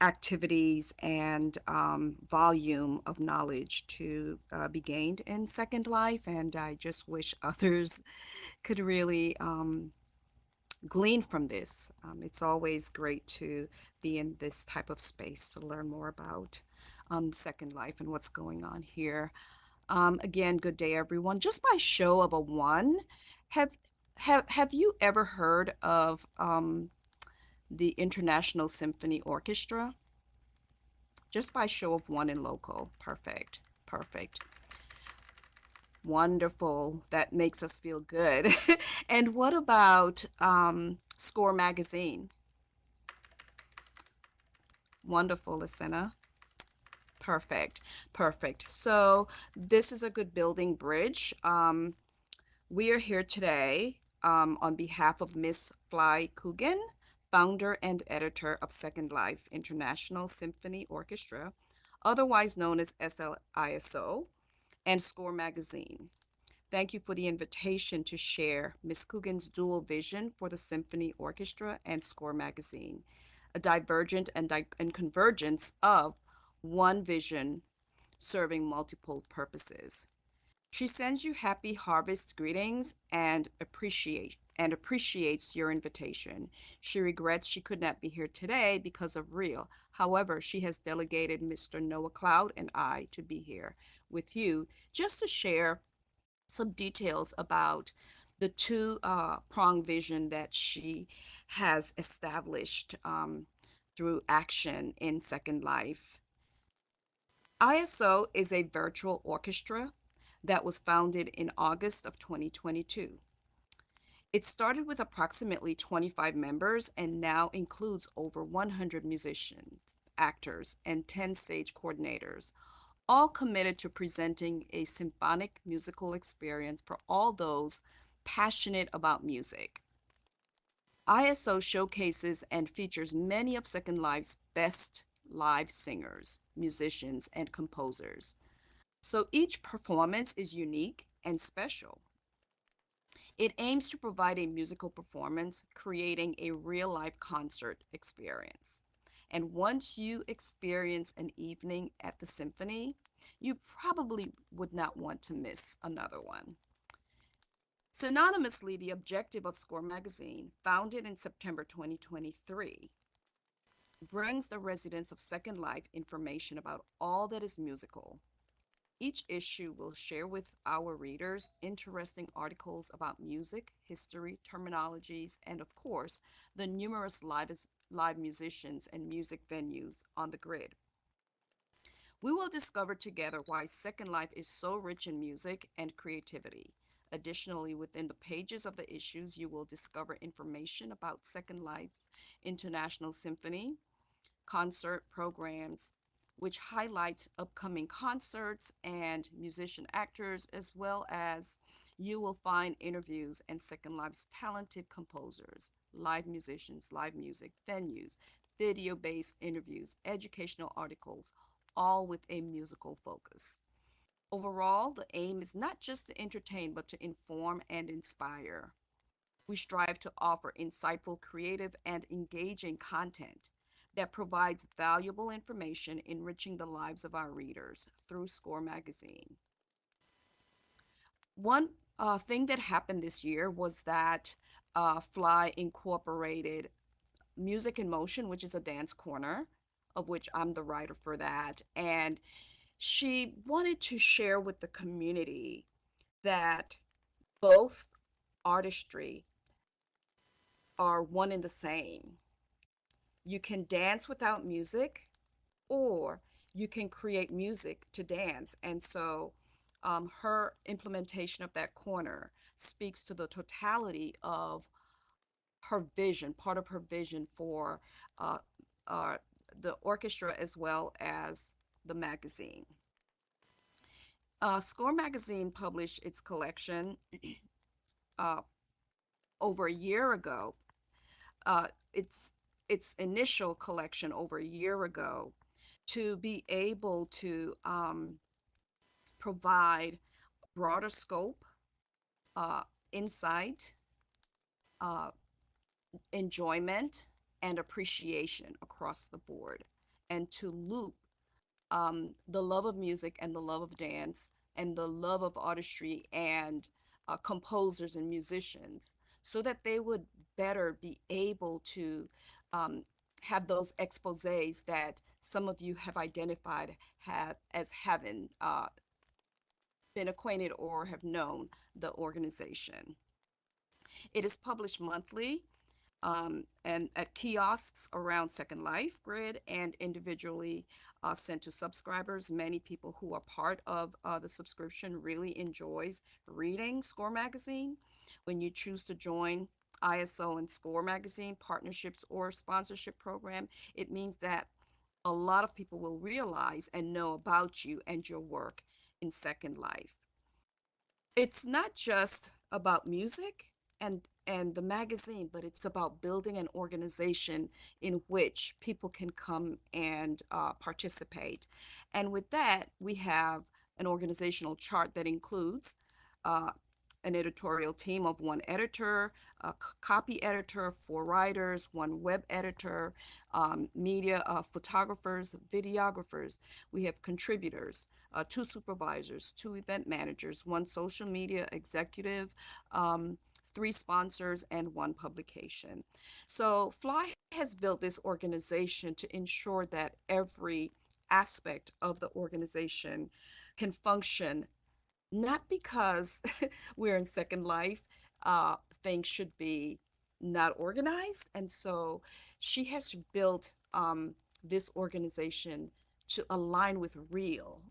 activities and volume of knowledge to be gained in Second Life, and I just wish others could really glean from this. It's always great to be in this type of space to learn more about Second Life and what's going on here. Again, good day, everyone. Just by show of a one, have you ever heard of the International Symphony Orchestra? Just by show of one in local. Perfect. Perfect. Wonderful. That makes us feel good. And what about Score Magazine? Wonderful, Listenna. Perfect. Perfect. So this is a good building bridge. We are here today on behalf of Miss Fly Coogan, founder and editor of Second Life International Symphony Orchestra, otherwise known as SLISO, and Score Magazine. Thank you for the invitation to share Miss Coogan's dual vision for the Symphony Orchestra and Score Magazine, a divergent and convergence of one vision serving multiple purposes. She sends you happy harvest greetings and appreciates your invitation. She regrets she could not be here today because of real. However, she has delegated Mr. Noah Cloud and I to be here with you just to share some details about the two prong vision that she has established through action in Second Life. ISO is a virtual orchestra that was founded in August of 2022. It started with approximately 25 members and now includes over 100 musicians, actors, and 10 stage coordinators, all committed to presenting a symphonic musical experience for all those passionate about music. ISO showcases and features many of Second Life's best live singers, musicians, and composers. So each performance is unique and special. It aims to provide a musical performance, creating a real life concert experience. And once you experience an evening at the symphony, you probably would not want to miss another one. Synonymously, the objective of Score Magazine, founded in September 2023, brings the residents of Second Life information about all that is musical. Each issue will share with our readers interesting articles about music, history, terminologies, and of course, the numerous live musicians and music venues on the grid. We will discover together why Second Life is so rich in music and creativity. Additionally, within the pages of the issues, you will discover information about Second Life's International Symphony, concert programs, which highlights upcoming concerts and musician actors, as well as you will find interviews and Second Life's talented composers, live musicians, live music, venues, video-based interviews, educational articles, all with a musical focus. Overall, the aim is not just to entertain, but to inform and inspire. We strive to offer insightful, creative, and engaging content that provides valuable information enriching the lives of our readers through Score Magazine. One thing that happened this year was that Fly incorporated Music in Motion, which is a dance corner, of which I'm the writer for that. And she wanted to share with the community that both artistry are one and the same. You can dance without music, or you can create music to dance. And so her implementation of that corner speaks to the totality of her vision, part of her vision for uh, the orchestra as well as the magazine. Score Magazine published its collection over a year ago. Its initial collection over a year ago to be able to provide broader scope, insight, uh, enjoyment, and appreciation across the board, and to loop the love of music and the love of dance and the love of artistry and composers and musicians so that they would better be able to have those exposés that some of you have identified as having been acquainted or have known the organization. It is published monthly and at kiosks around Second Life Grid and individually sent to subscribers. Many people who are part of the subscription really enjoys reading Score Magazine. When you choose to join ISO and Score Magazine partnerships or sponsorship program, it means that a lot of people will realize and know about you and your work in Second Life. It's not just about music and the magazine, but it's about building an organization in which people can come and participate. And with that, we have an organizational chart that includes uh, an editorial team of one editor, a copy editor, 4 writers, 1 web editor, media photographers, videographers. We have contributors, 2 supervisors, 2 event managers, 1 social media executive, 3 sponsors, and 1 publication. So Fly has built this organization to ensure that every aspect of the organization can function, not because we're in Second Life, things should be not organized. And so she has built this organization to align with real,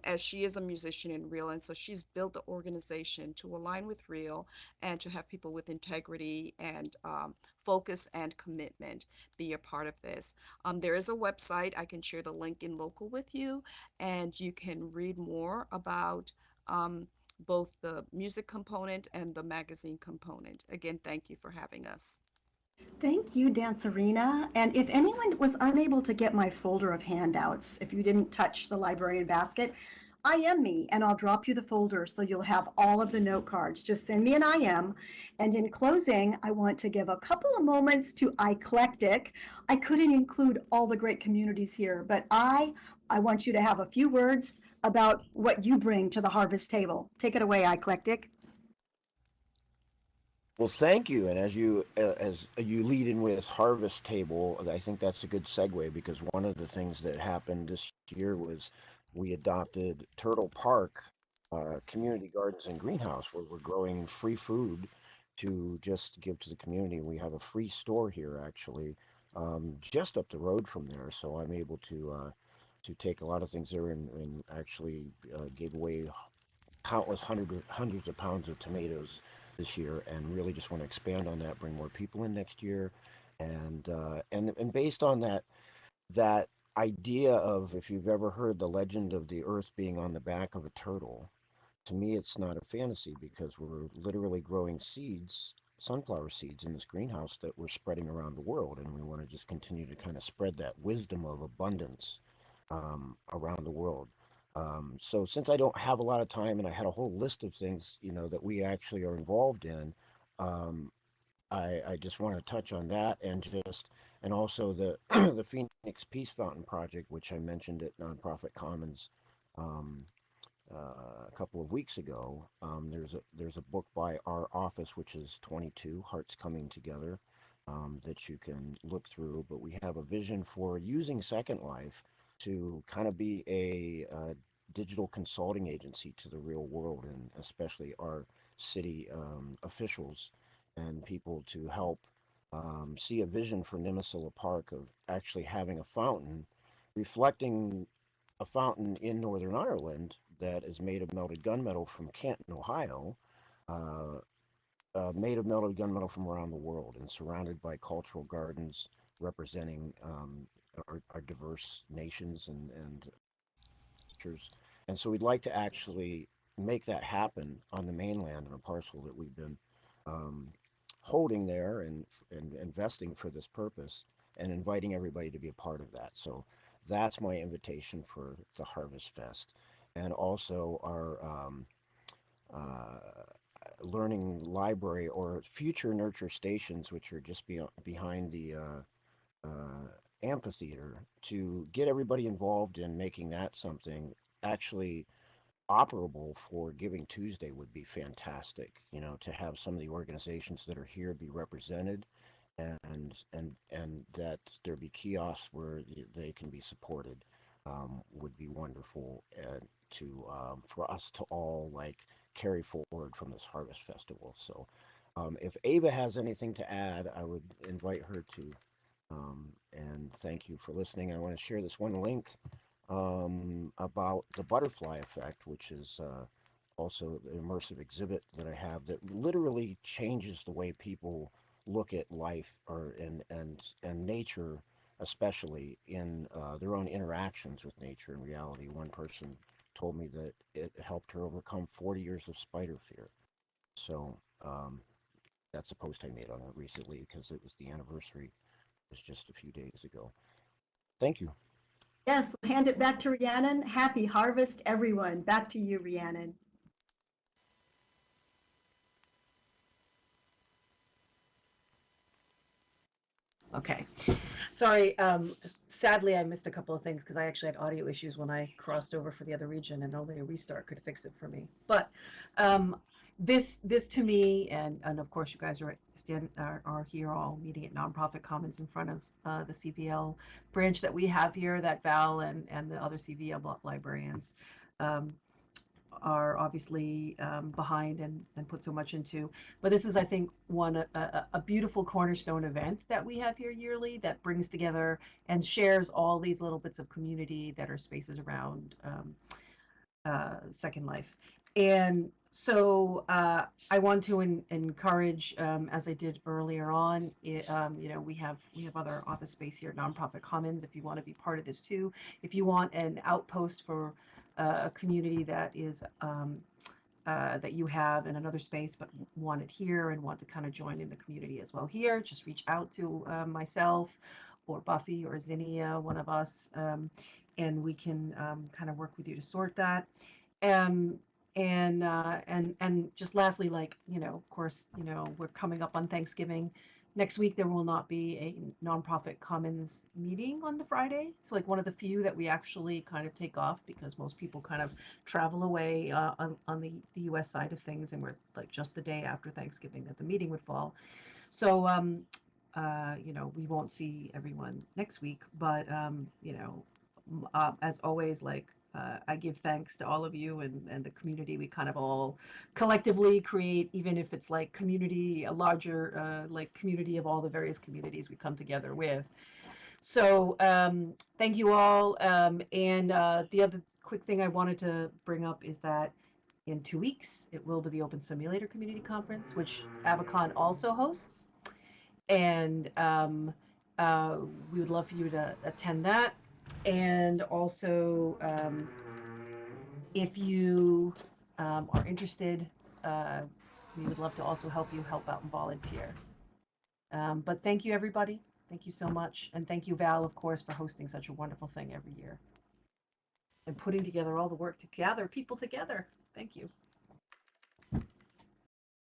as she is a musician in real. And so she's built the organization to align with real and to have people with integrity and focus and commitment be a part of this. There is a website. I can share the link in local with you, and you can read more about both the music component and the magazine component. Again, thank you for having us. Thank you, Dancerina. And if anyone was unable to get my folder of handouts, if you didn't touch the librarian basket, I am me, and I'll drop you the folder so you'll have all of the note cards. Just send me an IM. And in closing, I want to give a couple of moments to iClectic. I couldn't include all the great communities here, but I want you to have a few words about what you bring to the harvest table. Take it away, iClectic. Well, thank you. And as you lead in with Harvest Table, I think that's a good segue, because one of the things that happened this year was we adopted Turtle Park Community Gardens and Greenhouse, where we're growing free food to just give to the community. We have a free store here, actually, just up the road from there. So I'm able to take a lot of things there and actually gave away countless hundreds of pounds of tomatoes this year, and really just want to expand on that, bring more people in next year, and based on that idea of, if you've ever heard the legend of the Earth being on the back of a turtle, to me it's not a fantasy, because we're literally growing seeds, sunflower seeds, in this greenhouse that we're spreading around the world, and we want to just continue to kind of spread that wisdom of abundance around the world. So since I don't have a lot of time, and I had a whole list of things, that we actually are involved in, I just want to touch on that, and also the the Phoenix Peace Fountain Project, which I mentioned at Nonprofit Commons a couple of weeks ago. There's a book by our office, which is 22 Hearts Coming Together, that you can look through. But we have a vision for using Second Life to kind of be a digital consulting agency to the real world, and especially our city officials and people, to help see a vision for Nimisila Park of actually having a fountain reflecting a fountain in Northern Ireland that is made of melted gunmetal from Canton, Ohio, made of melted gunmetal from around the world, and surrounded by cultural gardens representing our diverse nations and cultures. And so we'd like to actually make that happen on the mainland, on a parcel that we've been holding there and investing for this purpose, and inviting everybody to be a part of that. So that's my invitation for the Harvest Fest. And also our learning library, or future nurture stations, which are just behind the amphitheater, to get everybody involved in making that something actually operable for Giving Tuesday would be fantastic. To have some of the organizations that are here be represented, and that there be kiosks where they can be supported, would be wonderful, and to for us to all carry forward from this Harvest Festival. So If Ava has anything to add, I would invite her to. And thank you for listening. I want to share this one link about the butterfly effect, which is also the immersive exhibit that I have that literally changes the way people look at life and nature, especially in their own interactions with nature and reality. One person told me that it helped her overcome 40 years of spider fear. So that's a post I made on it recently because it was the anniversary. It was just a few days ago. Thank you. Yes, we'll hand it back to Rhiannon. Happy harvest, everyone. Back to you, Rhiannon. Okay. Sorry. Sadly, I missed a couple of things because I actually had audio issues when I crossed over for the other region, and only a restart could fix it for me. But this to me, and of course you guys are here all meeting at Nonprofit Commons in front of the CVL branch that we have here, that Val and the other CVL librarians are obviously behind and put so much into. But this is, I think, a beautiful cornerstone event that we have here yearly that brings together and shares all these little bits of community that are spaces around Second Life. And so I want to encourage, as I did earlier on, we have other office space here at Nonprofit Commons. If you want to be part of this too, if you want an outpost for a community that is that you have in another space but want it here and want to kind of join in the community as well here, just reach out to myself or Buffy or Zinnia, one of us, and we can kind of work with you to sort that. And just lastly, of course, we're coming up on Thanksgiving. Next week, there will not be a Nonprofit Commons meeting on the Friday. It's like one of the few that we actually kind of take off because most people kind of travel away on the US side of things, and we're like just the day after Thanksgiving that the meeting would fall. So, we won't see everyone next week, but, as always, I give thanks to all of you and the community. We kind of all collectively create, even if it's like community, a larger community of all the various communities we come together with. So thank you all. And the other quick thing I wanted to bring up is that in 2 weeks, it will be the Open Simulator Community Conference, which Avacon also hosts. And we would love for you to attend that. And also, if you are interested, we would love to also help out and volunteer. But thank you, everybody. Thank you so much. And thank you, Val, of course, for hosting such a wonderful thing every year and putting together all the work to gather people together. Thank you.